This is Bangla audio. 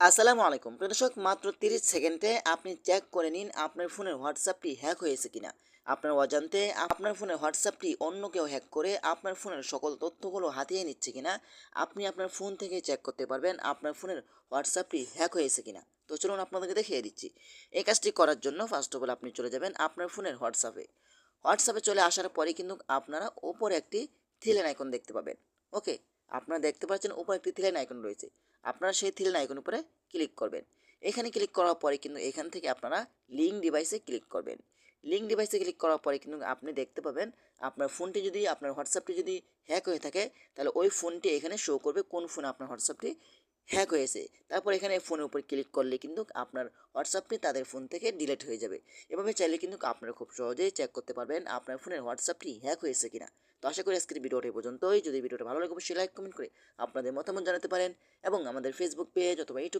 আসসালামু আলাইকুম। প্রিয় দর্শক, মাত্র ৩০ সেকেন্ডে আপনি চেক করে নিন আপনার ফোনের হোয়াটসঅ্যাপটি হ্যাক হয়েছে কিনা। আপনার অজান্তে আপনার ফোনের হোয়াটসঅ্যাপটি অন্য কেউ হ্যাক করে আপনার ফোনের সকল তথ্যগুলো হাতিয়ে নিচ্ছে কিনা, আপনি আপনার ফোন থেকে চেক করতে পারবেন আপনার ফোনের হোয়াটসঅ্যাপটি হ্যাক হয়েছে কিনা। তো চলুন আপনাদেরকে দেখিয়ে দিচ্ছি। এই কাজটি করার জন্য ফার্স্ট অফ অল আপনি চলে যাবেন আপনার ফোনের হোয়াটসঅ্যাপে। হোয়াটসঅ্যাপে চলে আসার পরে কিন্তু আপনারা ওপরে একটি থ্রিলাইন আইকন দেখতে পাবেন। ওকে, আপনারা দেখতে পাচ্ছেন উপরে একটি থ্রিলাইন আইকন রয়েছে। আপনারা সেই থ্রিলাইন আইকন উপরে ক্লিক করবেন। এখানে ক্লিক করার পরে কিন্তু এখান থেকে আপনারা লিঙ্ক ডিভাইসে ক্লিক করবেন। লিঙ্ক ডিভাইসে ক্লিক করার পরে কিন্তু আপনি দেখতে পাবেন আপনার ফোনটি যদি আপনার হোয়াটসঅ্যাপটি যদি হ্যাক হয়ে থাকে, তাহলে ওই ফোনটি এখানে শো করবে কোন ফোনে আপনার হোয়াটসঅ্যাপটি হ্যাক হয়েছে। তারপর এখানে ফোনের উপর ক্লিক করলে কিন্তু আপনার হোয়াটসঅ্যাপটি তাদের ফোন থেকে ডিলিট হয়ে যাবে। এভাবে চাইলে কিন্তু আপনারা খুব সহজেই চেক করতে পারবেন আপনার ফোনের হোয়াটসঅ্যাপটি হ্যাক হয়েছে কিনা। তো আশা করি আজকের ভিডিওটি এই পর্যন্তই। যদি ভিডিওটা ভালো লাগে অবশ্যই লাইক কমেন্ট করে আপনাদের মতামত জানাতে পারেন এবং আমাদের ফেসবুক পেজ অথবা ইউটিউব